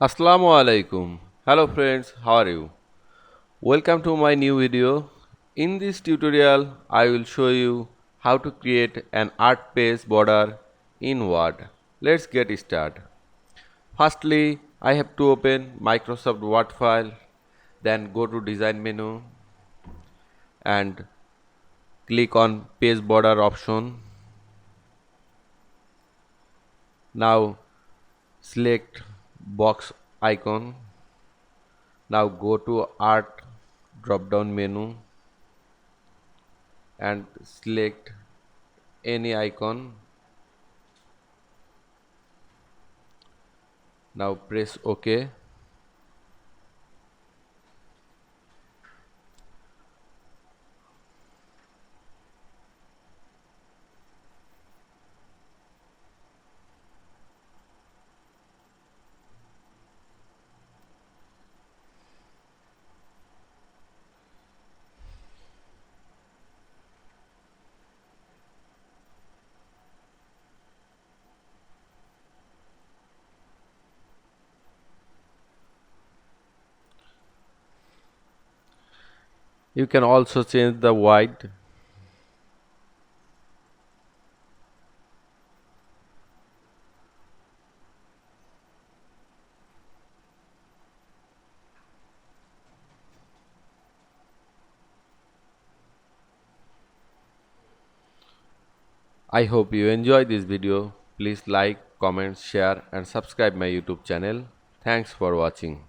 Assalamu alaikum. Hello friends, how are you? Welcome to my new video. In this tutorial, I will show you how to create an art page border in Word. Let's get started. Firstly, I have to open Microsoft Word file, then go to design menu and click on page border option. Now select box icon. Now go to art drop down menu and select any icon. Now press OK. You can also change the width. I hope you enjoy this video. Please like, comment, share and subscribe my YouTube channel. Thanks for watching.